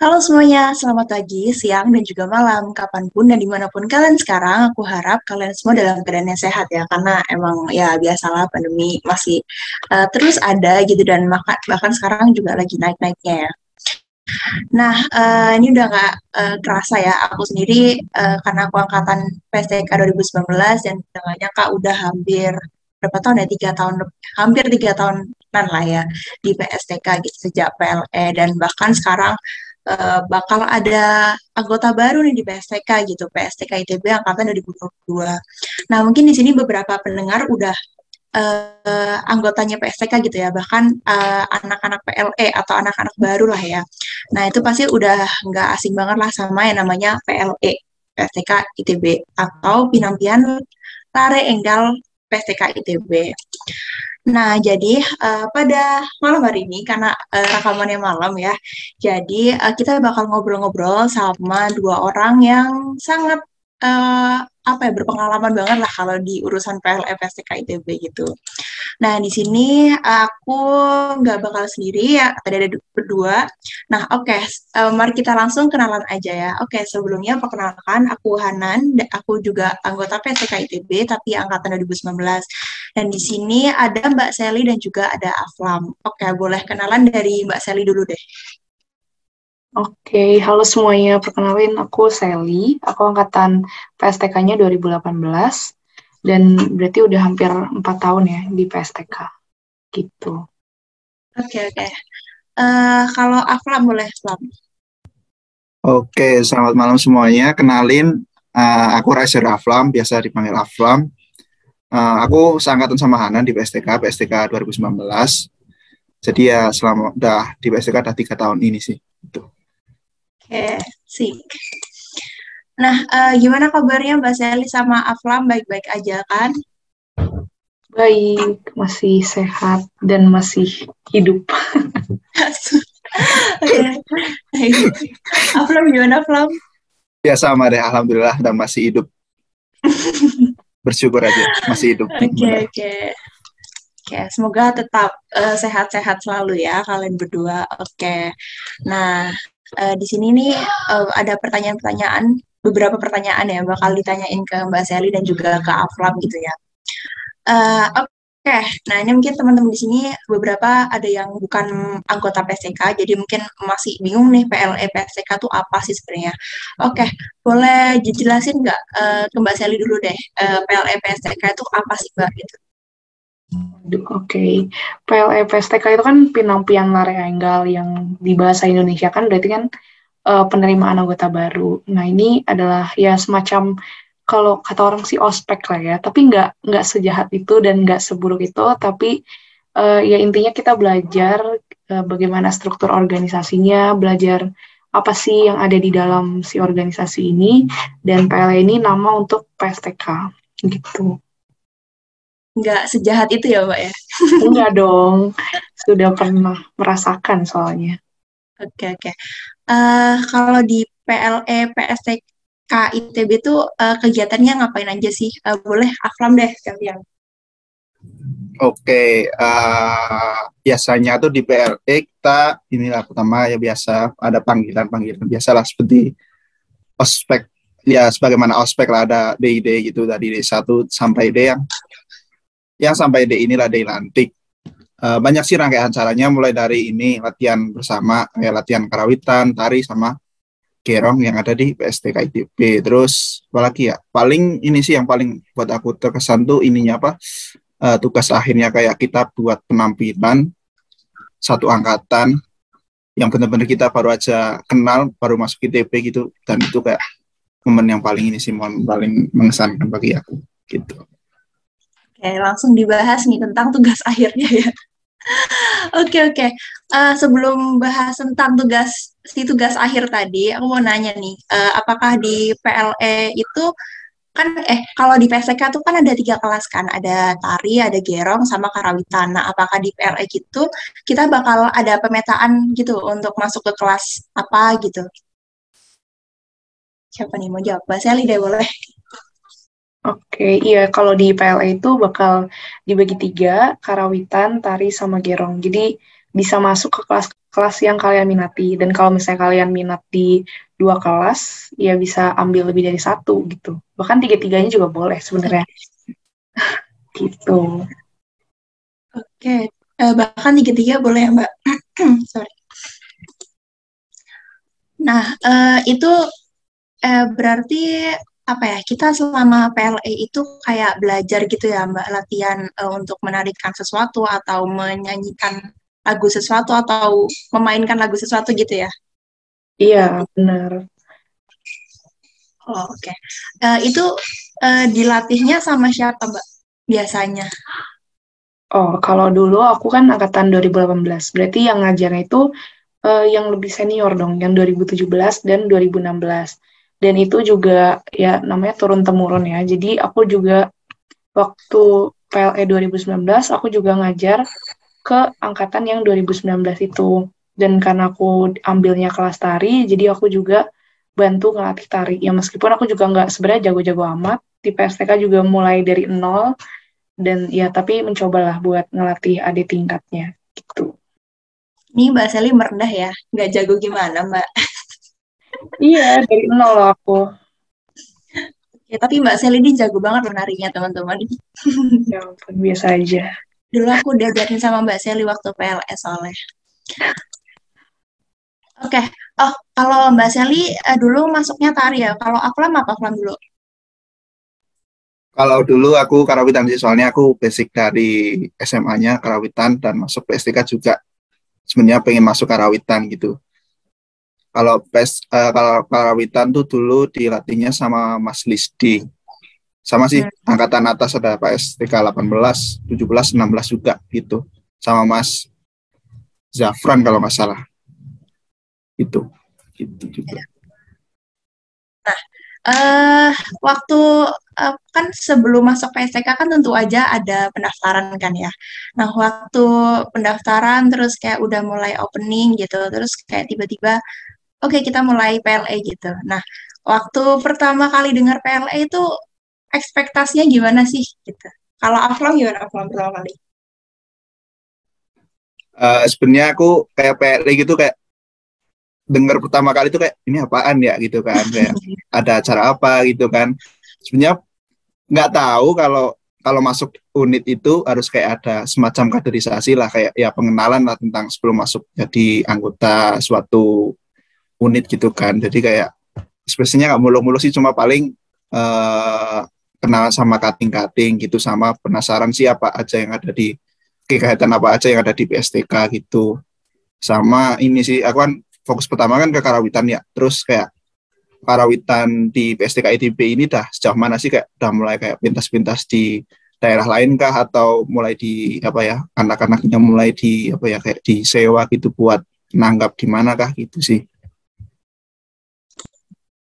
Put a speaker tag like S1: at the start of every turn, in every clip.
S1: Halo semuanya, selamat pagi, siang, dan juga malam. Kapanpun dan dimanapun kalian sekarang, aku harap kalian semua dalam keadaan yang sehat ya. Karena emang ya biasalah pandemi masih terus ada gitu dan bahkan sekarang juga lagi naik-naiknya ya. Nah, ini udah nggak kerasa ya. Aku sendiri karena aku angkatan PSTK 2019 dan udah nggak nyangka udah hampir berapa tahun ya? 3 tahun, hampir 3 tahunan lah ya di PSTK gitu sejak PLE dan bahkan sekarang bakal ada anggota baru nih di PSTK gitu, PSTK ITB angkatan 2022. Nah, mungkin di sini beberapa pendengar udah anggotanya PSTK gitu ya, bahkan anak-anak PLE atau anak-anak baru lah ya. Nah, itu pasti udah nggak asing banget lah sama yang namanya PLE, PSTK ITB, atau Pinampian Lare Enggal PSTK ITB. Nah, jadi pada malam hari ini, karena rekamannya malam ya, jadi kita bakal ngobrol-ngobrol sama dua orang yang sangat apa ya, berpengalaman banget lah kalau di urusan PLF STK ITB gitu. Nah, di sini aku nggak bakal sendiri ya, tadi ada berdua. Nah, oke, mari kita langsung kenalan aja ya. Oke, sebelumnya perkenalkan, aku Hanan, aku juga anggota PSTK ITB, tapi angkatan 2019. Dan di sini ada Mbak Seli dan juga ada Aflam. Oke, boleh kenalan dari Mbak Seli dulu deh.
S2: Oke, halo semuanya. Perkenalin aku Sally. Aku angkatan PSTK-nya 2018 dan berarti udah hampir 4 tahun ya di PSTK gitu.
S1: Oke, oke. Kalau Aflam boleh, Aflam.
S3: Oke, selamat malam semuanya. Kenalin, aku Raiser Aflam, biasa dipanggil Aflam. Aku seangkatan sama Hanan di PSTK 2019. Jadi ya selama udah di PSTK udah 3 tahun ini sih. Gitu.
S1: Oke, sih. Nah, gimana kabarnya Mbak Seli sama Aflam? Baik-baik aja kan?
S2: Baik, masih sehat dan masih hidup.
S1: Oke. Aflam gimana, Aflam?
S3: Ya sama deh, alhamdulillah dan masih hidup. Bersyukur aja masih hidup.
S1: Oke, oke. Oke, semoga tetap sehat-sehat selalu ya kalian berdua. Oke. Nah, di sini nih ada pertanyaan-pertanyaan, beberapa pertanyaan ya bakal ditanyain ke Mbak Seli dan juga ke Aflam gitu ya. Oke, nah ini mungkin teman-teman di sini beberapa ada yang bukan anggota PSTK, jadi mungkin masih bingung nih PLE PSTK itu apa sih sebenarnya. Oke, boleh dijelasin nggak ke Mbak Seli dulu deh, PLE PSTK itu apa sih Mbak gitu?
S2: Oke, PLE PSTK itu kan Pinampian Lare Enggal yang di bahasa Indonesia kan berarti kan penerimaan anggota baru. Nah, ini adalah ya semacam kalau kata orang sih ospek lah ya, tapi nggak sejahat itu dan nggak seburuk itu, tapi ya intinya kita belajar bagaimana struktur organisasinya, belajar apa sih yang ada di dalam si organisasi ini, dan PLE ini nama untuk PSTK gitu.
S1: Nggak sejahat itu ya Mbak ya?
S2: Enggak dong, sudah pernah merasakan soalnya.
S1: Oke, oke. Kalau di PLE PSTK ITB itu kegiatannya ngapain aja sih? Boleh Aflam deh sekalian.
S3: Oke, biasanya tuh di PLE kita inilah pertama ya biasa ada panggilan-panggilan biasalah seperti ospek, ya sebagaimana ospek lah, ada D gitu dari D1 sampai D yang sampai D inilah D lantik. Banyak sih rangkaian acaranya, mulai dari ini latihan bersama, kayak latihan karawitan, tari sama gerong yang ada di PSTK ITB. Terus apalagi ya, paling ini sih yang paling buat aku terkesan tuh ininya apa, tugas akhirnya kayak kita buat penampilan satu angkatan yang benar-benar kita baru aja kenal, baru masuk ITB gitu, dan itu kayak momen yang paling ini sih, momen paling mengesankan bagi aku gitu.
S1: Oke, langsung dibahas nih tentang tugas akhirnya ya. Oke, oke. Sebelum bahas tentang tugas akhir tadi, aku mau nanya nih, apakah di PLE itu kan kalau di PSK tuh kan ada 3 kelas kan, ada tari, ada gerong, sama karawitan. Nah, apakah di PLE gitu kita bakal ada pemetaan gitu untuk masuk ke kelas apa gitu? Siapa nih mau jawab? Mbak Sally deh boleh.
S2: Oke, iya kalau di PLE itu bakal dibagi 3, karawitan, tari, sama gerong. Jadi bisa masuk ke kelas kelas yang kalian minati. Dan kalau misalnya kalian minat di 2 kelas, ya bisa ambil lebih dari 1 gitu. Bahkan 3-3-nya juga boleh sebenarnya. Gitu.
S1: Oke, bahkan tiga-tiga boleh ya Mbak. Sorry. Nah, itu berarti apa ya? Kita selama PLE itu kayak belajar gitu ya Mbak, latihan untuk menarikan sesuatu atau menyanyikan lagu sesuatu atau memainkan lagu sesuatu gitu ya?
S2: Iya, benar.
S1: Oh, oke. Itu dilatihnya sama siapa Mbak biasanya?
S2: Oh, kalau dulu aku kan angkatan 2018. Berarti yang ngajarnya itu yang lebih senior dong, yang 2017 dan 2016. Dan itu juga ya namanya turun-temurun ya. Jadi aku juga waktu PLE 2019, aku juga ngajar ke angkatan yang 2019 itu. Dan karena aku ambilnya kelas tari, jadi aku juga bantu ngelatih tari. Ya meskipun aku juga nggak sebenarnya jago-jago amat, di PSTK juga mulai dari nol, dan ya tapi mencobalah buat ngelatih adik tingkatnya gitu.
S1: Ini Mbak Sally merendah ya, nggak jago gimana Mbak?
S2: Iya, dari nol loh aku.
S1: Ya, tapi Mbak Sally ini jago banget menarinya teman-teman.
S2: Ya ampun, biasa aja.
S1: Dulu aku diajarin sama Mbak Sally waktu PLS soalnya. Oke, oh kalau Mbak Sally dulu masuknya tari ya. Kalau Aflam apa Aflam dulu?
S3: Kalau dulu aku karawitan sih, soalnya aku basic dari SMA-nya karawitan dan masuk PSTK juga sebenarnya pengen masuk karawitan gitu. Kalau karawitan tuh dulu dilatihnya sama Mas Lisdi. Sama sih, angkatan atas ada PSTK 18, 17, 16 juga gitu. Sama Mas Zafran kalau nggak salah. Itu. Gitu juga.
S1: Nah, waktu kan sebelum masuk PSTK kan tentu aja ada pendaftaran kan ya. Nah, waktu pendaftaran terus kayak udah mulai opening gitu, terus kayak tiba-tiba oke kita mulai PLE gitu. Nah, waktu pertama kali dengar PLE itu ekspektasinya gimana sih gitu? Kalau Aflam gimana Aflam pertama kali?
S3: Sebenarnya aku kayak PRI gitu, kayak dengar pertama kali itu kayak ini apaan ya gitu kan, kayak ada acara apa gitu kan. Sebenarnya nggak tahu kalau kalau masuk unit itu harus kayak ada semacam kaderisasi lah, kayak ya pengenalan lah tentang sebelum masuk jadi anggota suatu unit gitu kan. Jadi kayak spesiesnya nggak mulu-mulu sih, cuma paling eh, kenalan sama kating-kating gitu, sama penasaran sih apa aja yang ada di kegiatan apa aja yang ada di PSTK gitu. Sama ini sih, aku kan fokus pertama kan ke karawitan ya, terus kayak karawitan di PSTK ITB ini dah sejauh mana sih, kayak udah mulai kayak pintas-pintas di daerah lain kah, atau mulai di apa ya, anak-anaknya mulai di apa ya, kayak disewa gitu buat nanggap di mana kah gitu sih.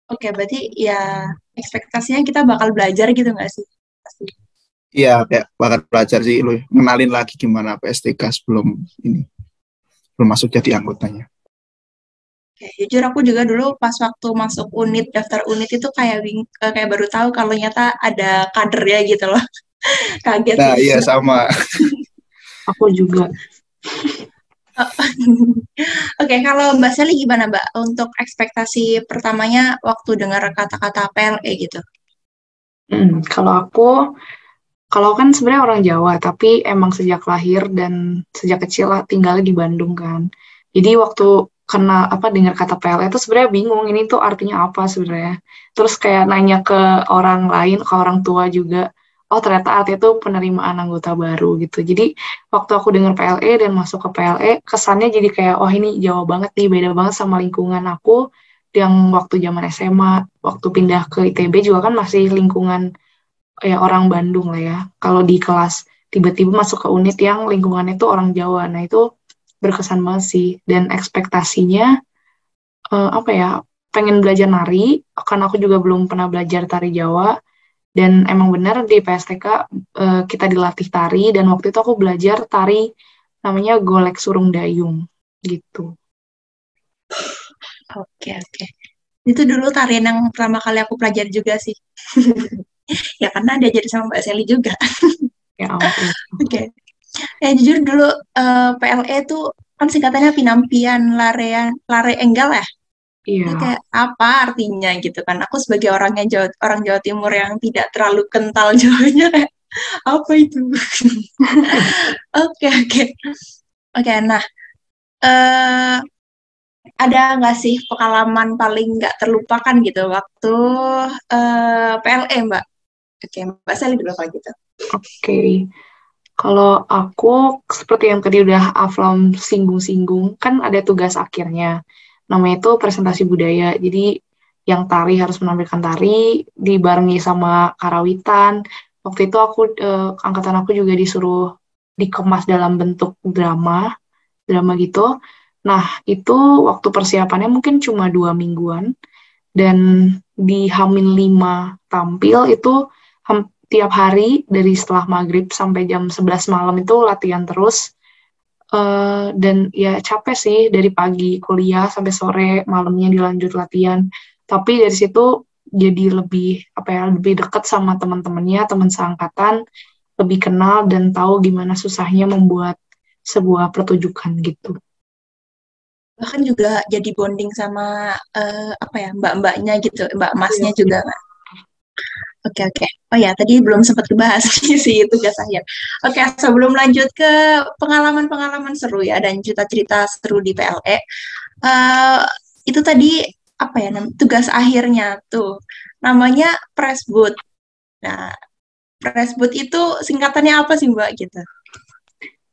S1: Oke, berarti ya ekspektasinya kita bakal belajar gitu nggak sih? Pasti.
S3: Iya, kayak bakal belajar sih, lu kenalin lagi gimana PSTK sebelum ini, belum masuk jadi anggotanya.
S1: Oke, jujur aku juga dulu pas waktu masuk unit, daftar unit itu kayak kayak baru tahu kalau nyata ada kadernya gitu loh. Kaget
S3: Nah
S1: sih.
S3: iya sama.
S2: Aku juga.
S1: Oke, kalau Mbak Sally gimana Mbak untuk ekspektasi pertamanya waktu dengar kata-kata PLE gitu?
S2: Kalau kan sebenarnya orang Jawa, tapi emang sejak lahir dan sejak kecil lah tinggalnya di Bandung kan. Jadi waktu kena apa dengar kata PLE itu sebenarnya bingung ini tuh artinya apa sebenarnya. Terus kayak nanya ke orang lain, ke orang tua juga. Oh ternyata artinya itu penerimaan anggota baru gitu. Jadi waktu aku dengar PLE dan masuk ke PLE, kesannya jadi kayak oh ini Jawa banget nih, beda banget sama lingkungan aku yang waktu zaman SMA, waktu pindah ke ITB juga kan masih lingkungan ya orang Bandung lah ya. Kalau di kelas tiba-tiba masuk ke unit yang lingkungannya itu orang Jawa. Nah, itu berkesan banget sih. Dan ekspektasinya apa ya? Pengen belajar nari karena aku juga belum pernah belajar tari Jawa dan emang benar di PSTK kita dilatih tari dan waktu itu aku belajar tari namanya Golek Surung Dayung gitu.
S1: Oke, oke. Itu dulu tarian yang pertama kali aku pelajari juga sih. Ya karena diajarin sama Mbak Sally juga.
S2: Ya ampun.
S1: Oke. Ya jujur dulu PLE tuh kan kan singkatannya Pinampian Lare Enggal ya.
S2: Iya.
S1: Itu kayak apa artinya gitu kan? Aku sebagai orang Jawa Timur yang tidak terlalu kental Jawanya kayak apa itu? Oke oke oke. Nah, eh ada nggak sih pengalaman paling nggak terlupakan gitu waktu PLE Mbak? Oke, Mbak Sally dulu kalau gitu.
S2: Oke. Kalau aku seperti yang tadi udah Aflam singgung-singgung, kan ada tugas akhirnya. Namanya itu presentasi budaya. Jadi yang tari harus menampilkan tari dibarengi sama karawitan. Waktu itu angkatan aku juga disuruh dikemas dalam bentuk drama gitu. Nah, itu waktu persiapannya mungkin cuma 2 mingguan. Dan di H-5 tampil itu tiap hari dari setelah maghrib sampai jam 11 malam itu latihan terus. Dan ya capek sih dari pagi kuliah sampai sore, malamnya dilanjut latihan. Tapi dari situ jadi lebih dekat sama teman-temannya, teman seangkatan, lebih kenal dan tahu gimana susahnya membuat sebuah pertunjukan gitu.
S1: Bahkan juga jadi bonding sama apa ya mbak-mbaknya gitu, mbak masnya
S2: Iya.
S1: juga kan. Oke oke. Oh ya tadi belum sempat dibahas sih tugas akhir. Oke sebelum lanjut ke pengalaman-pengalaman seru ya dan cerita-cerita seru di PLE, itu tadi apa ya tugas akhirnya tuh namanya Presboot. Nah Presboot itu singkatannya apa sih Mbak gitu?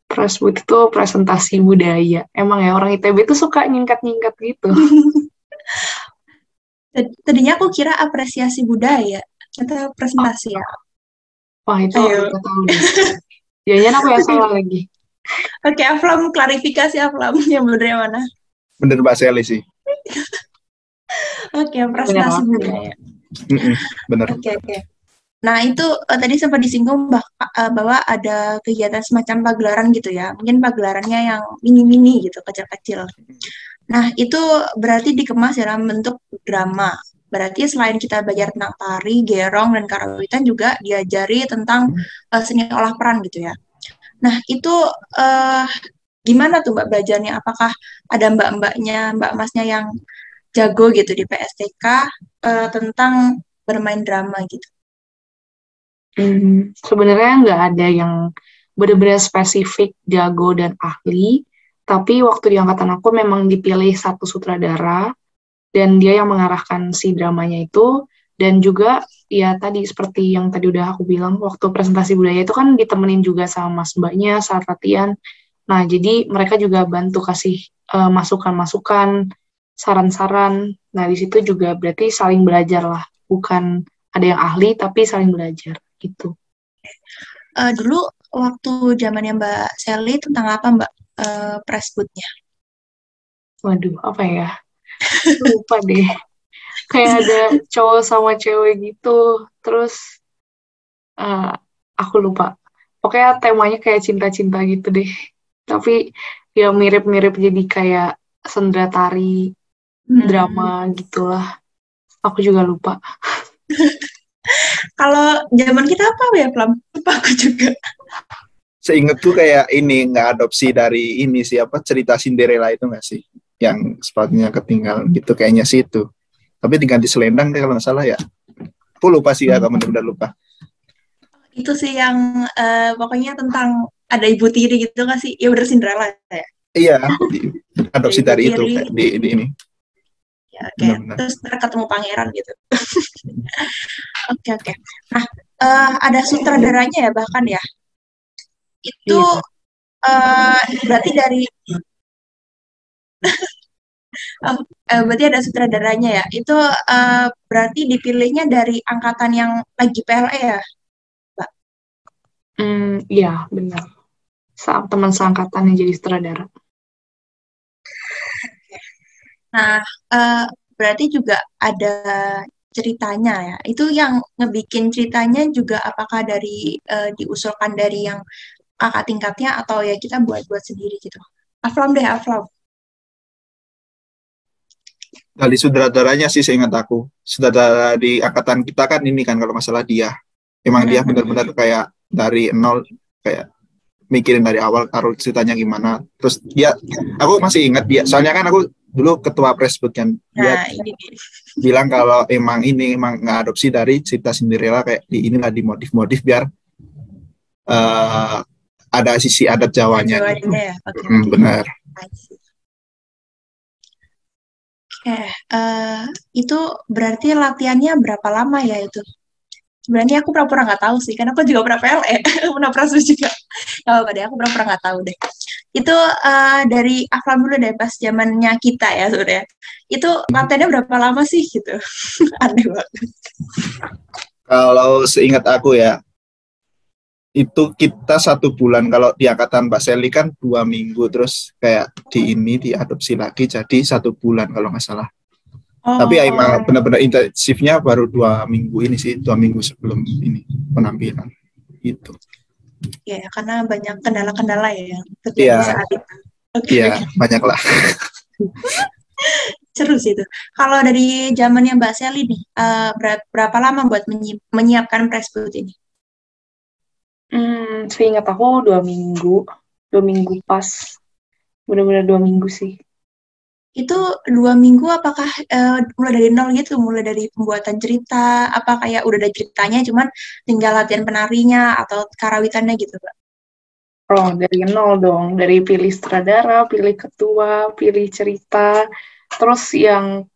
S2: Presboot itu presentasi budaya. Emang ya orang ITB itu suka nyingkat-nyingkat gitu.
S1: Tadinya aku kira apresiasi budaya, ternyata presentasi ya.
S2: Wah itu
S1: Ayo.
S2: nggak tahu deh. Jangan aku ya salah lagi.
S1: Oke, Aflam klarifikasi Aflam yang bener yang mana?
S3: Bener Mbak Sally sih.
S1: Oke, presentasi budaya.
S3: Bener.
S1: Oke. Nah itu tadi sempat disinggung bahwa ada kegiatan semacam pagelaran gitu ya. Mungkin pagelarannya yang mini-mini gitu, kecil-kecil. Nah itu berarti dikemas dalam bentuk drama. Berarti selain kita belajar tentang tari, gerong, dan karawitan juga diajari tentang seni olah peran gitu ya. Nah itu gimana tuh Mbak belajarnya? Apakah ada mbak-mbaknya, mbak masnya yang jago gitu di PSTK tentang bermain drama gitu?
S2: Sebenarnya nggak ada yang benar-benar spesifik jago dan ahli, tapi waktu di angkatan aku memang dipilih satu sutradara dan dia yang mengarahkan si dramanya itu, dan juga ya tadi seperti yang tadi udah aku bilang waktu presentasi budaya itu kan ditemenin juga sama mas mbaknya saat latihan. Nah jadi mereka juga bantu kasih masukan-masukan, saran-saran. Nah di situ juga berarti saling belajar lah, bukan ada yang ahli tapi saling belajar gitu.
S1: Dulu waktu zamannya Mbak Sally tentang apa Mbak Presbootnya?
S2: Waduh, apa ya? Lupa deh. Kayak ada cowok sama cewek gitu. Terus aku lupa. Pokoknya temanya kayak cinta-cinta gitu deh. Tapi ya mirip-mirip jadi kayak sendera tari, drama gitulah. Aku juga lupa.
S1: Kalau zaman kita apa ya, Plam? Lupa aku juga.
S3: Seingatku kayak ini nggak adopsi dari ini siapa cerita Cinderella itu nggak sih? Yang sepatunya ketinggalan gitu kayaknya sih itu. Tapi diganti selendang deh kalau nggak salah ya. Aku lupa sih ya, benar-benar lupa.
S1: Itu sih yang pokoknya tentang ada ibu tiri gitu nggak sih? Ya udah Cinderella ya.
S3: Iya, adopsi dari itu
S1: tiri.
S3: kayak di ini.
S1: Ya, oke. Terus ketemu pangeran gitu. Oke. Nah, ada sutradaranya ya bahkan ya. Itu berarti dari berarti ada sutradaranya ya. Itu berarti dipilihnya dari angkatan yang lagi PLE ya, Mbak?
S2: Iya, benar. Teman seangkatan yang jadi sutradara.
S1: Nah, berarti juga ada ceritanya ya. Itu yang ngebikin ceritanya juga apakah dari diusulkan dari yang kakak tingkatnya atau ya kita buat-buat sendiri gitu. Aflam.
S3: Dari sutradaranya sih seingat aku. Sutradara di angkatan kita kan ini kan kalau masalah dia. Emang dia benar-benar kayak dari nol kayak mikirin dari awal alur ceritanya gimana. Terus dia, aku masih ingat dia, soalnya kan aku dulu ketua Presboot kan, dia
S1: Nah, ini nih.
S3: bilang kalau emang ngadopsi dari cerita Cinderella, kayak inilah dimodif-modif biar eh, ada sisi adat Jawanya gitu.
S1: Jawabannya ya. Oke.
S3: Benar.
S1: I see. Oke, itu berarti latihannya berapa lama ya itu? Sebenarnya aku pura-pura nggak tahu sih, karena aku juga pernah PLE, pernah prasus juga. Gak apa-apa deh, aku pura-pura nggak tahu deh. Itu dari Aflam dulu deh, pas zamannya kita ya sebenarnya. Itu latihannya berapa lama sih gitu? Aneh banget.
S3: Kalau seingat aku ya, itu kita 1 bulan. Kalau di angkatan Mbak Sally kan 2 minggu, terus kayak diadopsi lagi jadi 1 bulan kalau nggak salah. Tapi ya emang benar-benar intensifnya baru 2 minggu ini sih, 2 minggu sebelum ini penampilan itu.
S1: Ya, karena banyak kendala-kendala ya yang terjadi
S3: Iya,
S1: saat itu. Oke.
S3: iya banyak lah.
S1: Seru sih itu. Kalau dari zamannya Mbak Sally nih, berapa lama buat menyiapkan Presboot ini?
S2: Seingat aku 2 minggu. 2 minggu pas. Benar-benar 2 minggu sih.
S1: Itu 2 minggu apakah mulai dari nol gitu, mulai dari pembuatan cerita, apa kayak udah ada ceritanya cuman tinggal latihan penarinya atau karawitannya gitu, Mbak?
S2: Oh, dari nol dong. Dari pilih sutradara, pilih ketua, pilih cerita. Terus yang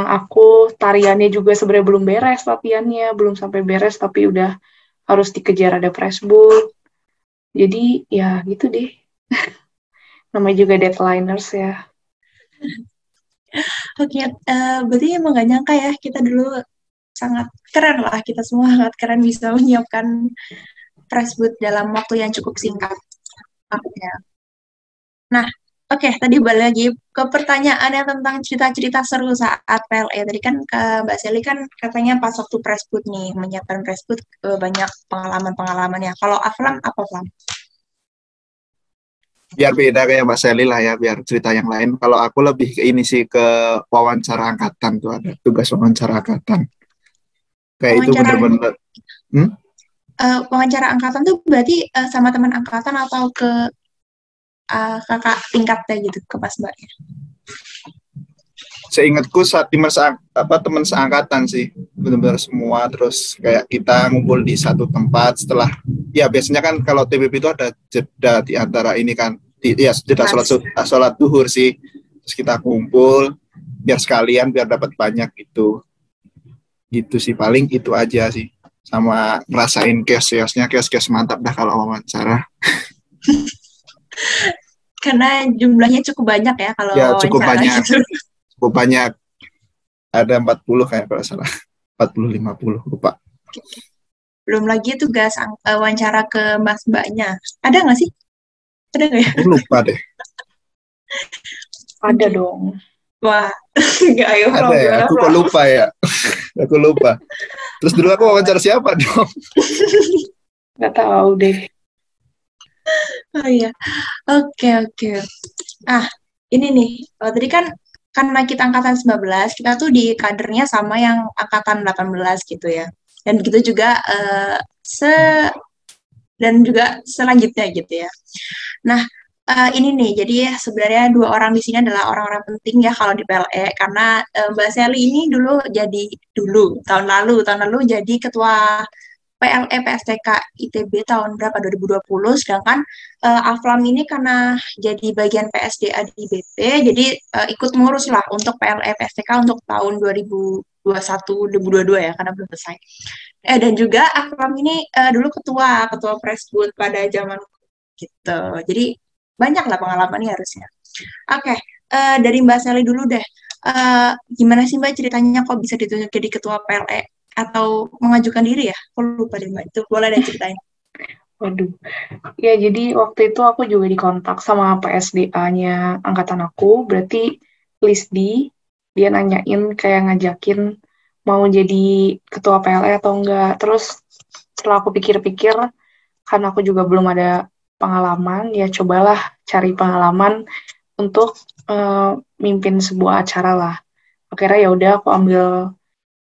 S2: aku tariannya juga sebenarnya belum beres latihannya, belum sampai beres tapi udah harus dikejar ada Presboot. Jadi ya gitu deh. Namanya juga deadliners ya.
S1: Oke, berarti emang gak nyangka ya, kita dulu sangat keren lah, kita semua sangat keren bisa menyiapkan Presboot dalam waktu yang cukup singkat. Oke. Nah, oke, tadi balik lagi ke pertanyaan yang tentang cerita-cerita seru saat PLE. Tadi kan ke Mbak Sally kan katanya pas waktu Presboot nih, menyiapkan Presboot banyak pengalaman-pengalaman ya. Kalau Aflam, apa Aflam?
S3: Biar beda kayak Mbak Sally lah ya, biar cerita yang lain. Kalau aku lebih ke ini sih, ke wawancara angkatan tuh, ada tugas wawancara angkatan. Kayak itu
S1: Wawancara,
S3: bener-bener.
S1: wawancara angkatan tuh berarti sama teman angkatan atau ke kakak tingkatnya gitu, ke pas Mbaknya?
S3: Seingatku teman seangkatan sih, benar-benar semua. Terus kayak kita ngumpul di satu tempat setelah, ya biasanya kan kalau TBB itu ada jeda di antara ini kan, ya jeda sholat duhur sih. Terus kita kumpul biar sekalian, biar dapat banyak gitu sih, paling itu aja sih. Sama ngerasain chaos-chaosnya, chaos mantap dah kalau wawancara.
S1: Karena jumlahnya cukup banyak ya kalau
S3: Ya cukup
S1: wawancara
S3: banyak,
S1: gitu.
S3: cukup banyak. Ada 40 kayak kalau salah, 40-50 lupa.
S1: Belum lagi tugas wawancara ke mbaknya. Ada nggak sih? Ada nggak ya?
S3: Aku lupa deh.
S2: Ada dong.
S1: Wah, nggak ayo.
S3: Ada ya, aku kok lupa ya. Aku lupa. Terus dulu aku wawancara siapa dong?
S2: Nggak tahu deh.
S1: Oh iya, oke. Ini nih, tadi kan karena kita angkatan 19, kita tuh di kadernya sama yang angkatan 18 gitu ya. Dan begitu juga dan juga selanjutnya gitu ya. Nah, ini nih, jadi sebenarnya 2 orang di sini adalah orang-orang penting ya kalau di PLE, karena Mbak Sally ini tahun lalu jadi ketua PLE PSTK ITB tahun berapa, 2020, sedangkan Aflam ini karena jadi bagian PSDA di BP, jadi ikut ngurus lah untuk PLE PSTK untuk tahun 2021-2022 ya, karena belum selesai. Dan juga Aflam ini dulu ketua Presboot pada zaman gitu. Jadi banyak lah pengalamannya harusnya. Oke, dari Mbak Sally dulu deh. Gimana sih Mbak ceritanya kok bisa ditunjuk jadi ketua PLE atau mengajukan diri ya? Aku lupa deh Mbak, itu boleh deh ceritain.
S2: Waduh. Ya, jadi waktu itu aku juga dikontak sama PSDA-nya angkatan aku, berarti Lisdi, dia nanyain kayak ngajakin mau jadi ketua PLE atau enggak. Terus setelah aku pikir-pikir, karena aku juga belum ada pengalaman, ya cobalah cari pengalaman untuk mimpin sebuah acara lah. Akhirnya ya udah aku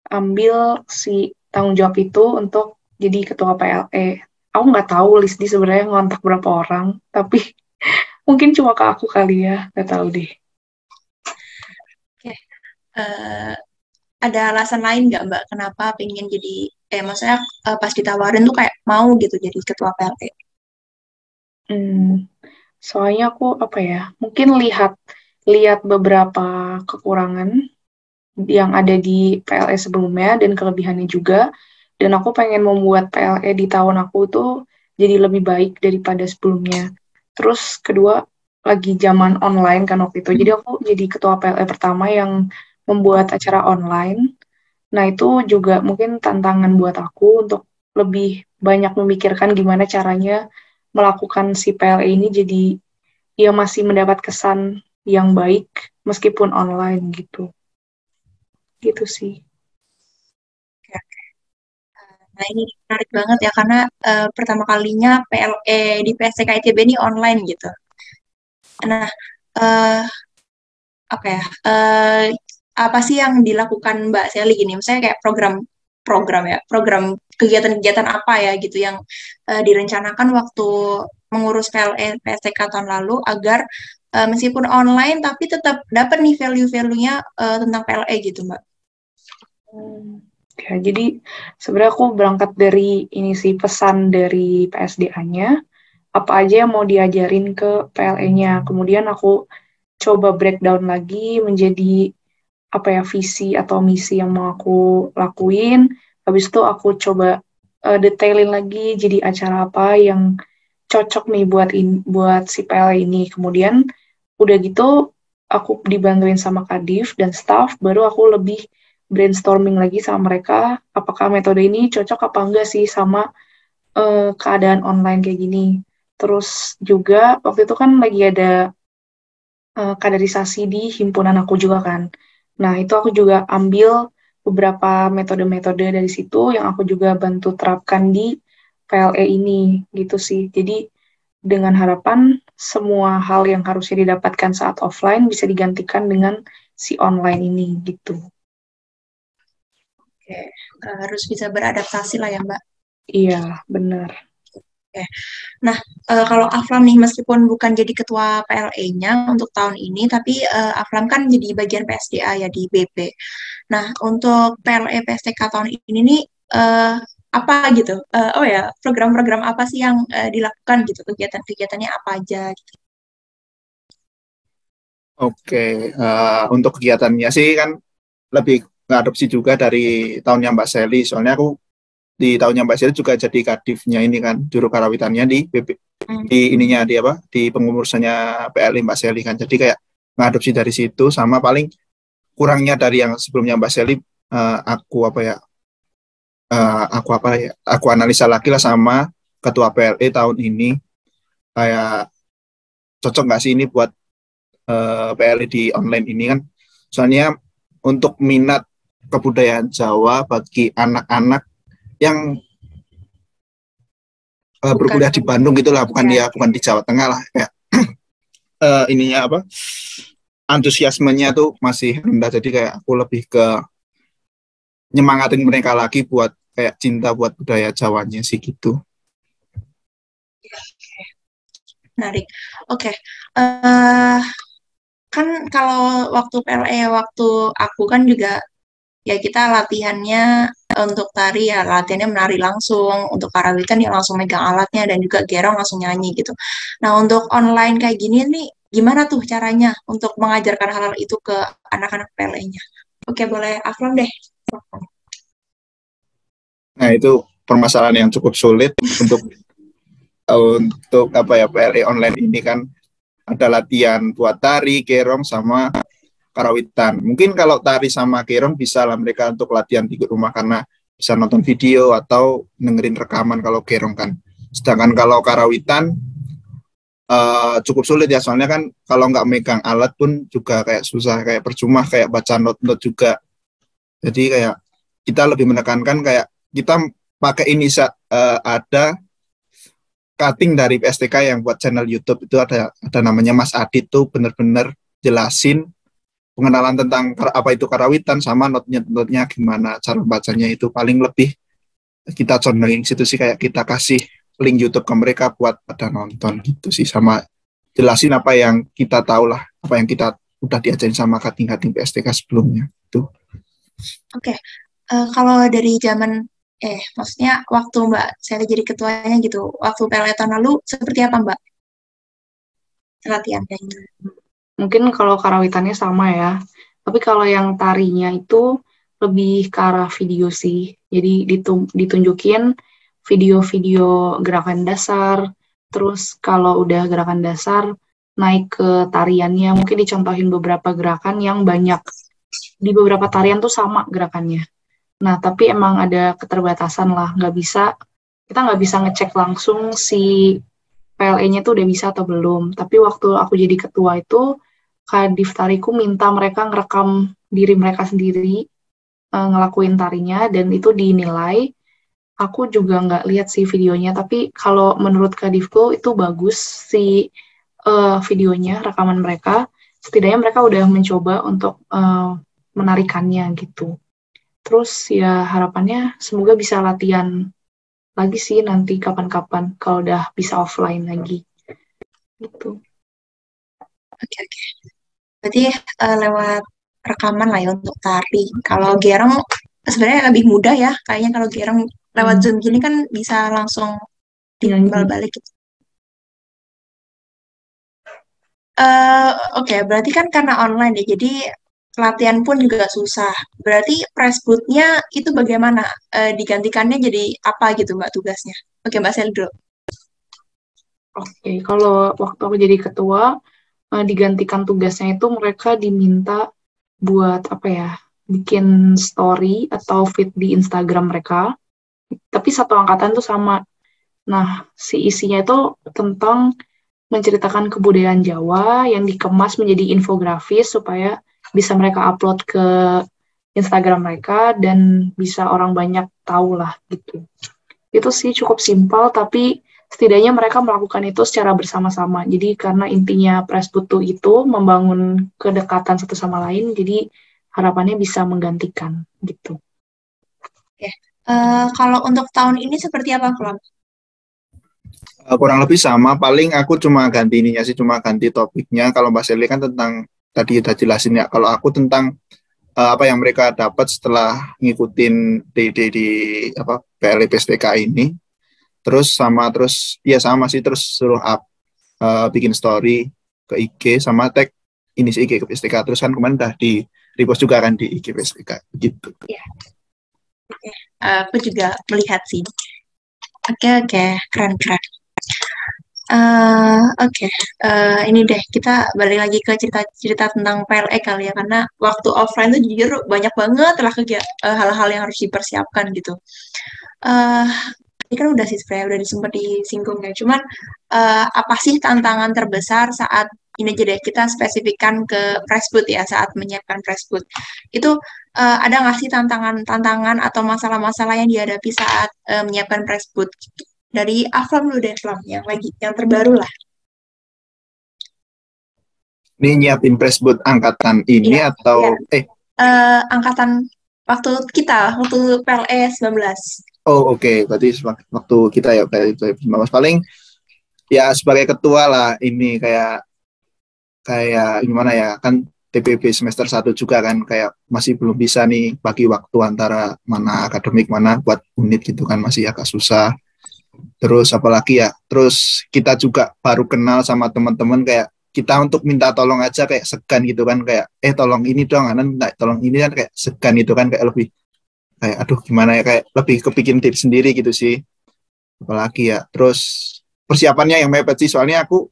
S2: ambil si tanggung jawab itu untuk jadi ketua PLE. aku nggak tahu Lisdi sebenarnya ngontak berapa orang, tapi mungkin cuma ke aku kali ya, nggak tahu deh.
S1: Oke. Eh, ada alasan lain nggak Mbak kenapa pengen jadi maksudnya pas ditawarin tuh kayak mau gitu jadi ketua PLE?
S2: Soalnya aku apa ya, mungkin lihat beberapa kekurangan yang ada di PLE sebelumnya dan kelebihannya juga, dan aku pengen membuat PLE di tahun aku tuh jadi lebih baik daripada sebelumnya. Terus kedua, lagi zaman online kan waktu itu, jadi aku jadi ketua PLE pertama yang membuat acara online. Nah, itu juga mungkin tantangan buat aku untuk lebih banyak memikirkan gimana caranya melakukan si PLE ini jadi ya masih mendapat kesan yang baik meskipun online gitu. Gitu sih.
S1: Nah, ini menarik banget ya karena pertama kalinya PLE di PSTK ITB ini online gitu. Nah, eh, apa ya? Apa sih yang dilakukan Mbak Sally gini? Misalnya kayak program ya, program kegiatan-kegiatan apa ya gitu yang direncanakan waktu mengurus PLE PSTK tahun lalu agar meskipun online tapi tetap dapat nih value-value-nya tentang PLE gitu, Mbak.
S2: Ya, jadi sebenarnya aku berangkat dari ini sih pesan dari PSDA-nya, apa aja yang mau diajarin ke PLE-nya. Kemudian aku coba breakdown lagi menjadi apa ya visi atau misi yang mau aku lakuin. Habis itu aku coba detailin lagi jadi acara apa yang cocok nih buat si PLE ini. Kemudian udah gitu aku dibantuin sama Kadif dan staff, baru aku lebih brainstorming lagi sama mereka apakah metode ini cocok apa enggak sih sama keadaan online kayak gini. Terus juga waktu itu kan lagi ada kaderisasi di himpunan aku juga kan. Nah, itu aku juga ambil beberapa metode-metode dari situ yang aku juga bantu terapkan di PLE ini gitu sih. Jadi dengan harapan semua hal yang harusnya didapatkan saat offline bisa digantikan dengan si online ini gitu.
S1: Oke, harus bisa beradaptasi lah ya, Mbak.
S2: Iya, benar.
S1: Oke. Nah, kalau Aflam nih, meskipun bukan jadi ketua PLE-nya untuk tahun ini, tapi Aflam kan jadi bagian PSDA ya di BP. Nah, untuk PLE PSTK tahun ini nih, apa gitu? Oh ya, program-program apa sih yang dilakukan gitu? Kegiatan-kegiatannya apa aja gitu?
S3: Oke, untuk kegiatannya sih kan lebih ngadopsi juga dari tahunnya Mbak Sally. Soalnya aku di tahunnya Mbak Sally juga jadi kadifnya ini kan, juru karawitannya di di ininya di apa? Di pengurusannya PLI Mbak Sally kan. Jadi kayak ngadopsi dari situ sama paling kurangnya dari yang sebelumnya Mbak Sally aku apa ya? Aku analisa lagi lah sama ketua PLI tahun ini kayak cocok nggak sih ini buat PLI di online ini kan. Soalnya untuk minat kebudayaan Jawa bagi anak-anak yang berkuliah di Bandung gitulah, bukan
S1: ya.
S3: bukan di Jawa Tengah lah kayak ininya apa antusiasmenya tuh masih rendah, jadi kayak aku lebih ke nyemangatin mereka lagi buat kayak cinta buat budaya Jawanya sih gitu.
S1: Menarik. Oke. Kan kalau waktu PLE, waktu aku kan juga ya kita latihannya untuk tari ya latihannya menari langsung, untuk karawitan ya langsung megang alatnya dan juga gerong langsung nyanyi gitu. Nah untuk online kayak gini nih gimana tuh caranya untuk mengajarkan hal-hal itu ke anak-anak PLE-nya? Oke boleh Aflam deh.
S3: Nah itu permasalahan yang cukup sulit untuk apa ya PLE online ini kan ada latihan buat tari, gerong sama karawitan. Mungkin kalau tari sama gerong bisa lah mereka untuk latihan di rumah karena bisa nonton video atau dengerin rekaman kalau gerong kan. Sedangkan kalau karawitan cukup sulit ya soalnya kan kalau nggak megang alat pun juga kayak susah, kayak percuma kayak baca not-not juga. Jadi kayak kita lebih menekankan kayak kita pakai ini ada cutting dari PSTK yang buat channel YouTube itu ada namanya Mas Adit tuh bener-bener jelasin pengenalan tentang apa itu karawitan sama not-notnya gimana cara bacanya, itu paling lebih kita condongin situ sih kayak kita kasih link YouTube ke mereka buat pada nonton gitu sih, sama jelasin apa yang kita tahu lah, apa yang kita udah diajarin sama kating-kating PSTK sebelumnya tuh.
S1: Oke, kalau dari zaman, maksudnya waktu Mbak saya jadi ketuanya gitu, waktu PLE tahun lalu seperti apa Mbak latihannya itu?
S2: Mungkin kalau karawitannya sama ya, tapi kalau yang tarinya itu lebih ke arah video sih. Jadi ditunjukin video-video gerakan dasar, terus kalau udah gerakan dasar naik ke tariannya, mungkin dicontohin beberapa gerakan yang banyak. Di beberapa tarian tuh sama gerakannya. Nah, tapi emang ada keterbatasan lah, kita nggak bisa ngecek langsung si PLE-nya tuh udah bisa atau belum. Tapi waktu aku jadi ketua itu, Kadif Tariku minta mereka ngerekam diri mereka sendiri, ngelakuin tarinya, dan itu dinilai. Aku juga nggak lihat sih videonya, tapi kalau menurut Kadifku itu bagus si videonya, rekaman mereka. Setidaknya mereka udah mencoba untuk menarikannya gitu. Terus ya harapannya semoga bisa latihan lagi sih nanti kapan-kapan kalau udah bisa offline lagi. Gitu.
S1: Oke. Berarti lewat rekaman lah ya untuk tari. Kalau Gereng sebenarnya lebih mudah ya. Kayaknya kalau Gereng lewat Zoom gini kan bisa langsung timbal balik gitu. Oke, berarti kan karena online ya, jadi latihan pun juga susah. Berarti press boot-nya itu bagaimana? Digantikannya jadi apa gitu Mbak tugasnya? Oke, Mbak Sel dulu.
S2: Oke, kalau waktu aku jadi ketua, digantikan tugasnya itu mereka diminta buat bikin story atau feed di Instagram mereka, tapi satu angkatan tuh sama. Nah, si isinya itu tentang menceritakan kebudayaan Jawa yang dikemas menjadi infografis supaya bisa mereka upload ke Instagram mereka dan bisa orang banyak tahu lah gitu. Itu sih cukup simpel, tapi setidaknya mereka melakukan itu secara bersama-sama. Jadi karena intinya Presbutu itu membangun kedekatan satu sama lain, jadi harapannya bisa menggantikan gitu.
S1: Oke. Kalau untuk tahun ini seperti apa, Flam?
S3: Kurang lebih sama, paling aku cuma ganti ininya sih, cuma ganti topiknya. Kalau Mbak Seli kan tentang, tadi udah jelasin ya, kalau aku tentang apa yang mereka dapat setelah ngikutin di PLE PSTK ini. Terus ya sama sih, terus suruh bikin story ke IG sama tag ini sih IG ke PSTK. Terus kan kemarin udah di repost juga kan di IG PSTK gitu.
S1: Iya. Aku juga melihat sih. Oke, keren. Ini deh kita balik lagi ke cerita tentang PLE kali ya, karena waktu offline tuh jujur banyak banget lah hal-hal yang harus dipersiapkan gitu. Ini kan udah sih sebenarnya udah sempat disinggung ya. Cuman apa sih tantangan terbesar saat ini aja deh kita spesifikkan ke Presboot ya, saat menyiapkan Presboot itu ada nggak sih tantangan atau masalah-masalah yang dihadapi saat menyiapkan Presboot gitu? Dari Aflam dulu deh, Flam, yang terbaru lah.
S3: Ini nyiapin Presboot angkatan ini atau
S1: angkatan waktu PLE 19.
S3: Oh oke. Berarti waktu kita ya PLE 19 paling ya sebagai ketua lah, ini kayak gimana ya, kan TPB semester 1 juga kan, kayak masih belum bisa nih bagi waktu antara mana akademik mana buat unit gitu kan, masih agak susah. Terus apalagi ya, terus kita juga baru kenal sama teman-teman, kayak kita untuk minta tolong aja kayak segan gitu kan, kayak tolong ini dong, minta tolong ini kan kayak segan gitu kan, kayak lebih kayak aduh gimana ya, kayak lebih kepikiran diri sendiri gitu sih. Apalagi ya, terus persiapannya yang mepet sih, soalnya aku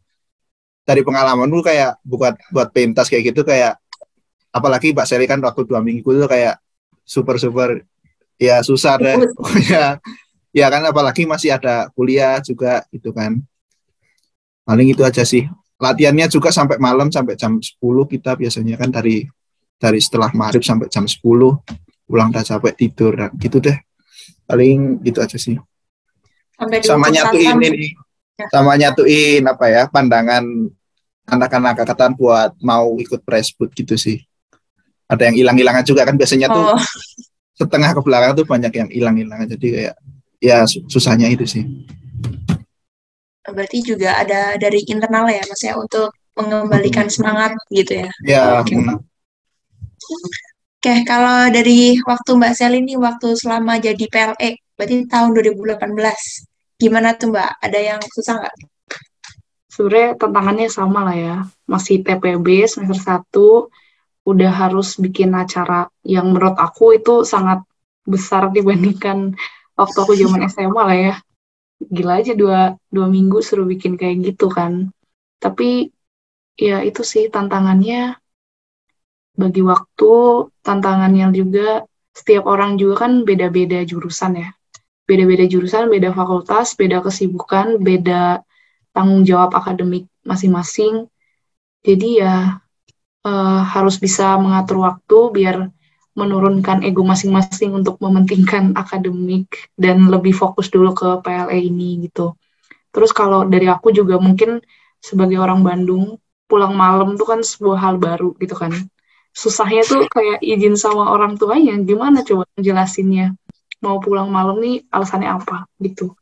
S3: dari pengalaman dulu kayak buat pentas kayak gitu, kayak apalagi Mbak Seri kan waktu 2 minggu itu kayak super ya susah deh pokoknya. Ya kan, apalagi masih ada kuliah juga gitu kan. Paling itu aja sih. Latihannya juga sampai malam, sampai jam 10 kita biasanya kan, dari setelah maghrib sampai jam 10. Pulang udah capek tidur dan gitu deh. Paling gitu aja sih. Sama nyatuin ini. Sama nyatuin pandangan anak-anak angkatan buat mau ikut Presboot gitu sih. Ada yang hilang-hilangan juga kan biasanya tuh. Setengah ke belakang tuh banyak yang hilang-hilangan, jadi kayak ya susahnya itu sih.
S1: Berarti juga ada dari internal ya, maksudnya untuk mengembalikan semangat gitu ya.
S3: Ya,
S1: Oke. Oke, kalau dari waktu Mbak Sel ini, waktu selama jadi PLE, berarti tahun 2018, gimana tuh Mbak? Ada yang susah nggak?
S2: Sebenarnya tantangannya sama lah ya. Masih TPB semester 1, udah harus bikin acara yang menurut aku itu sangat besar dibandingkan waktu aku zaman SMA lah ya. Gila aja dua minggu suruh bikin kayak gitu kan. Tapi ya itu sih tantangannya, bagi waktu, tantangannya juga setiap orang juga kan beda-beda jurusan ya. Beda-beda jurusan, beda fakultas, beda kesibukan, beda tanggung jawab akademik masing-masing. Jadi ya harus bisa mengatur waktu biar menurunkan ego masing-masing untuk mementingkan akademik dan lebih fokus dulu ke PLE ini gitu. Terus kalau dari aku juga mungkin sebagai orang Bandung, pulang malam tuh kan sebuah hal baru gitu kan. Susahnya tuh kayak izin sama orang tuanya, gimana coba jelasinnya. Mau pulang malam nih alasannya apa gitu.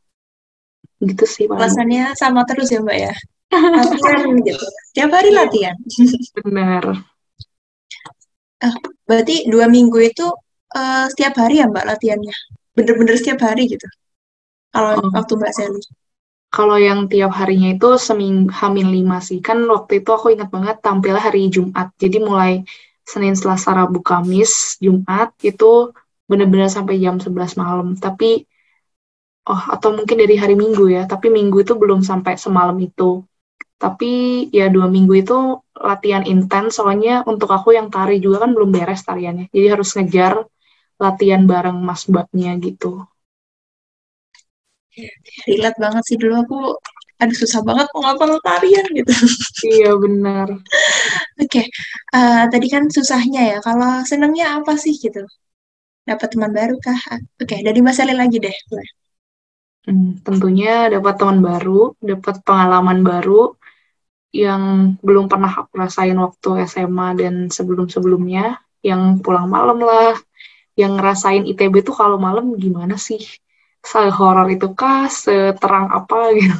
S2: Gitu sih paling.
S1: Alasannya sama terus ya Mbak ya? Latihan gitu. Tiap hari
S2: Iya,
S1: latihan.
S2: benar.
S1: Berarti 2 minggu itu setiap hari ya Mbak latihannya? Bener-bener setiap hari gitu? Kalau
S2: Oh,
S1: waktu Mbak Seli.
S2: kalau yang tiap harinya itu Hamin 5 sih. Kan waktu itu aku ingat banget tampil hari Jumat. Jadi mulai Senin, Selasa, Rabu, Kamis, Jumat itu benar-benar sampai jam 11 malam. Tapi, atau mungkin dari hari Minggu ya. Tapi Minggu itu belum sampai semalam itu. Tapi ya 2 minggu itu latihan intens. Soalnya untuk aku yang tari juga kan belum beres tariannya. Jadi harus ngejar latihan bareng mas mbaknya gitu.
S1: Relate banget sih dulu aku, aduh susah banget mau ngapal tarian gitu.
S2: Iya benar.
S1: Oke, tadi kan susahnya ya. Kalau senangnya apa sih gitu? Dapat teman baru kah? Oke, dari Mbak Seli lagi deh.
S2: Tentunya dapat teman baru, dapat pengalaman baru yang belum pernah aku rasain waktu SMA dan sebelum-sebelumnya, yang pulang malam lah, yang ngerasain ITB tuh kalau malam gimana sih? Se-horor itu kah? Seterang apa gitu?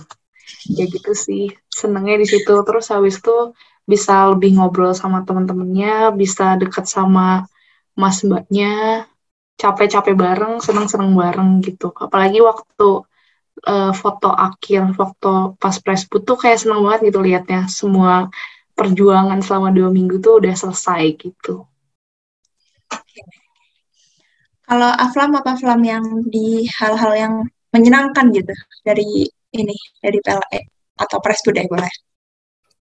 S2: Ya gitu sih. Senengnya di situ. Terus habis itu bisa lebih ngobrol sama teman-temannya, bisa deket sama mas mbaknya, capek-capek bareng, seneng-seneng bareng gitu. Apalagi waktu foto akhir, foto pas preskut tuh kayak seneng banget gitu liatnya. Semua perjuangan selama 2 minggu tuh udah selesai gitu.
S1: Kalau Aflam apa Aflam yang di hal-hal yang menyenangkan gitu dari ini, dari PLE atau Presbud deh boleh.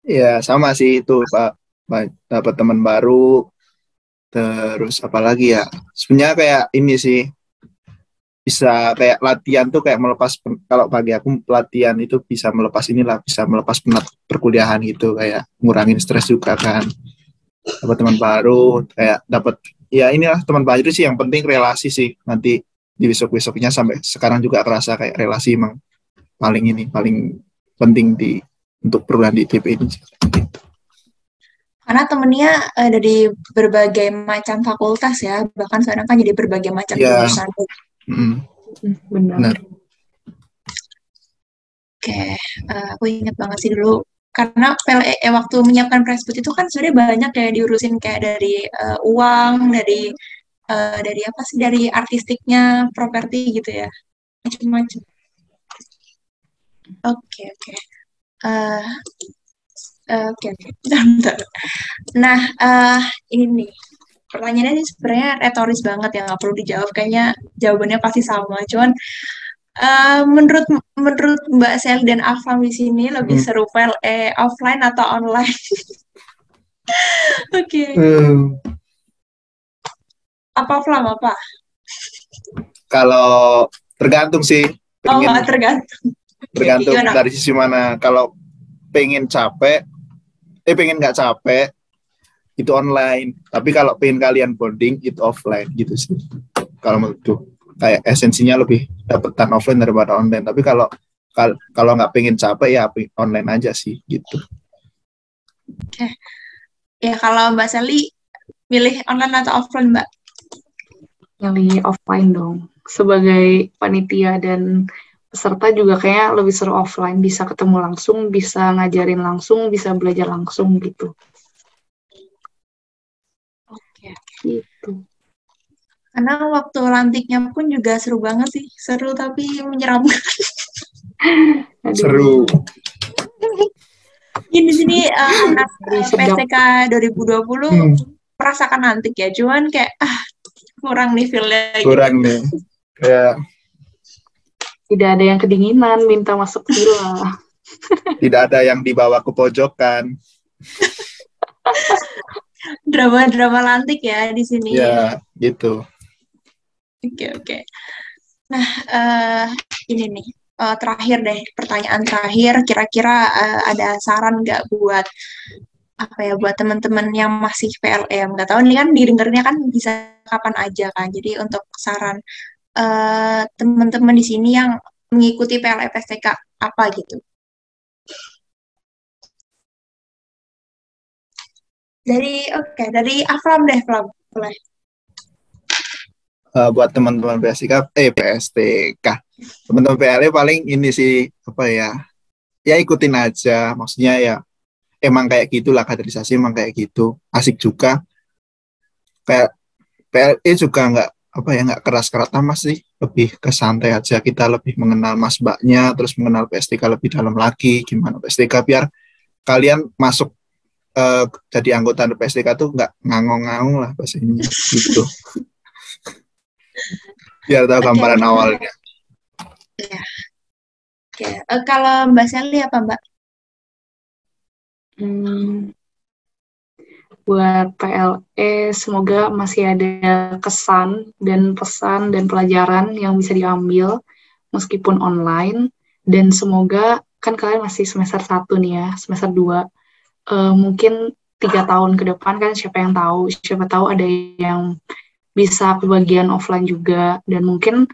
S3: ya sama sih itu Pak. Dapat teman baru, terus apa lagi ya? Sebenarnya kayak ini sih, bisa kayak latihan tuh kayak melepas kalau bagi aku latihan itu bisa melepas inilah, bisa melepas penat perkuliahan gitu, kayak ngurangin stres juga kan. Dapat teman baru, kayak dapat ya inilah teman baru sih, yang penting relasi sih nanti di besok-besoknya. Sampai sekarang juga kerasa kayak relasi emang paling penting untuk perguruan di ITB ini gitu.
S1: Karena temennya dari berbagai macam fakultas ya, bahkan sekarang kan jadi berbagai macam
S3: Ya,
S1: jurusan.
S2: Benar.
S3: benar.
S1: Oke, aku ingat banget sih dulu. Karena PLE waktu menyiapkan Presbud itu kan sebenarnya banyak ya diurusin kayak dari uang, dari apa sih, dari artistiknya, properti gitu ya, macam-macam. Oke, oke. Eh, oke, oke. Bentar. Nah, ini nih. Pertanyaannya ini sebenarnya retoris banget ya, nggak perlu dijawab. Kayaknya jawabannya pasti sama. Cuman menurut menurut Mbak Sel dan Afam di sini lebih seru PLE offline atau online? Oke. Apa Afam apa?
S3: Kalau tergantung sih,
S1: Oh, tergantung.
S3: tergantung
S1: Gimana?
S3: dari sisi mana. Kalau pengen nggak capek itu online, tapi kalau pengen kalian bonding itu offline gitu sih. Kalau menurutku kayak esensinya lebih dapetan offline daripada online. Tapi kalau nggak pengen capek ya online aja sih gitu.
S1: Oke. Ya kalau Mbak Seli milih online atau offline Mbak?
S2: Milih offline dong. Sebagai panitia dan serta juga kayaknya lebih seru offline, bisa ketemu langsung, bisa ngajarin langsung, bisa belajar langsung gitu.
S1: Oke.
S2: Gitu.
S1: Karena waktu lantiknya pun juga seru banget sih. Seru tapi menyeramkan.
S2: Aduh.
S3: Seru.
S1: Di sini anak
S2: Sedap.
S1: PSTK 2020 merasakan nantik ya. Cuman kayak kurang nih feel-nya gitu.
S3: Kurang nih. Kayak
S2: Tidak ada yang kedinginan, minta masuk villa.
S3: tidak ada yang dibawa ke pojokan.
S1: Drama-drama lantik ya di sini.
S3: Ya, gitu.
S1: Oke. Nah, ini nih. Terakhir deh, pertanyaan terakhir. Kira-kira ada saran nggak buat buat teman-teman yang masih PLM? Nggak tahu nih kan didengarnya kan bisa kapan aja kan. Jadi untuk saran teman-teman di sini yang mengikuti PLM PSTK apa gitu? Dari Aflam deh, Flam. Boleh.
S3: Buat teman-teman PSTK. Teman-teman PLE paling ini sih apa ya? Ya ikutin aja. Maksudnya ya emang kayak gitulah, kaderisasi emang kayak gitu. Asik juga. Kayak PLE juga nggak keras-keras amat sih. Lebih ke santai aja. Kita lebih mengenal mas mbaknya, terus mengenal PSTK lebih dalam lagi. Gimana PSTK biar kalian masuk jadi anggota PSTK tuh nggak ngangong-ngangong lah bahasanya gitu. Biar tahu gambaran awalnya.
S1: Ya. Oke. Kalau Mbak Sally apa Mbak?
S2: Buat PLE semoga masih ada kesan dan pesan dan pelajaran yang bisa diambil meskipun online, dan semoga kan kalian masih semester 1 nih ya, semester 2 mungkin 3 tahun ke depan kan siapa tahu ada yang bisa kebagian offline juga, dan mungkin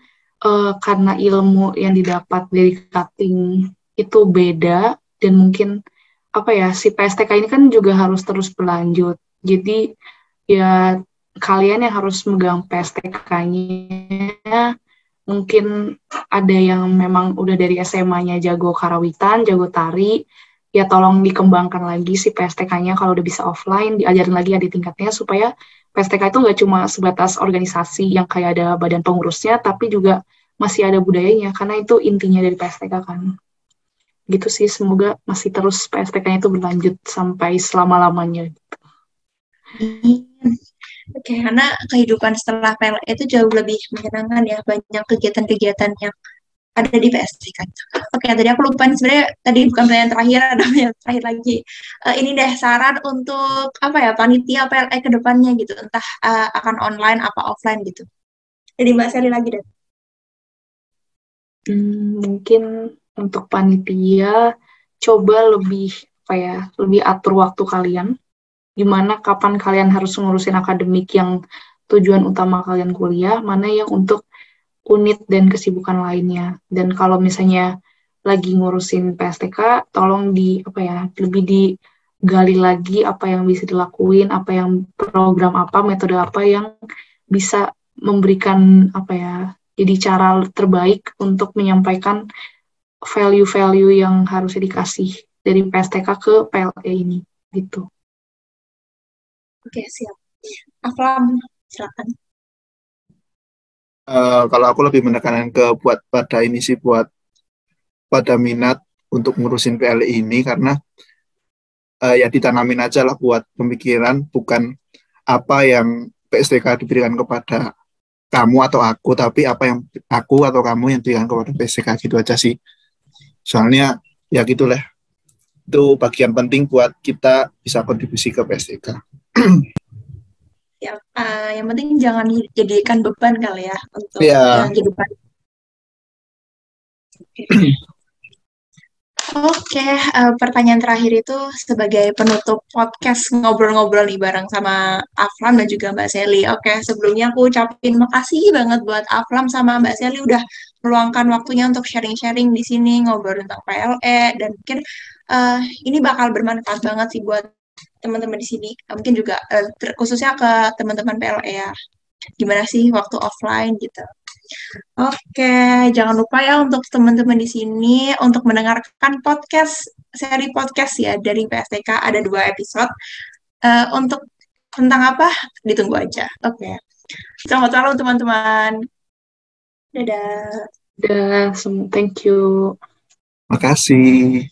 S2: karena ilmu yang didapat dari cutting itu beda, dan mungkin si PSTK ini kan juga harus terus berlanjut. Jadi ya kalian yang harus megang PSTK-nya, mungkin ada yang memang udah dari SMA-nya jago karawitan, jago tari, ya tolong dikembangkan lagi si PSTK-nya. Kalau udah bisa offline, diajarin lagi adik tingkatnya supaya PSTK itu nggak cuma sebatas organisasi yang kayak ada badan pengurusnya, tapi juga masih ada budayanya, karena itu intinya dari PSTK kan. Gitu sih, semoga masih terus PSTK-nya itu berlanjut sampai selama-lamanya.
S1: Oke, karena kehidupan setelah PLE itu jauh lebih menyenangkan ya, banyak kegiatan-kegiatan yang ada di PSTK. Oke, tadi aku lupa nih, sebenarnya tadi bukan pertanyaan terakhir, ada yang terakhir lagi. Ini deh saran untuk panitia PLE ke depannya gitu, entah akan online apa offline gitu. Jadi Mbak Sally lagi deh.
S2: Mungkin untuk panitia coba lebih lebih atur waktu kalian, gimana kapan kalian harus ngurusin akademik yang tujuan utama kalian kuliah, mana yang untuk unit dan kesibukan lainnya. Dan kalau misalnya lagi ngurusin PSTK, tolong lebih digali lagi apa yang bisa dilakuin, apa yang program apa, metode apa yang bisa memberikan jadi cara terbaik untuk menyampaikan value-value yang harus dikasih dari PSTK ke PLE ini gitu.
S1: Oke, siap. Aflam, silakan.
S3: Kalau aku lebih menekankan buat pada minat untuk ngurusin PLI ini, karena ya ditanamin aja lah buat pemikiran, bukan apa yang PSTK diberikan kepada kamu atau aku, tapi apa yang aku atau kamu yang diberikan kepada PSTK, gitu aja sih. Soalnya ya gitulah, itu bagian penting buat kita bisa kontribusi ke PSTK.
S1: Ya, yang penting jangan dijadikan beban kali ya untuk
S3: ya.
S1: kehidupan. Oke, pertanyaan terakhir itu sebagai penutup podcast ngobrol-ngobrol nih bareng sama Aflam dan juga Mbak Sally. Oke, sebelumnya aku ucapin makasih banget buat Aflam sama Mbak Sally udah meluangkan waktunya untuk sharing-sharing di sini, ngobrol tentang PLE, dan mungkin ini bakal bermanfaat banget sih buat teman-teman di sini. Mungkin juga khususnya ke teman-teman PLE ya. Gimana sih waktu offline gitu. Oke, jangan lupa ya untuk teman-teman di sini untuk mendengarkan seri podcast ya dari PSTK ada 2 episode. Untuk tentang apa? Ditunggu aja. Oke. Selamat malam teman-teman. Dadah.
S2: Thank you.
S3: Makasih.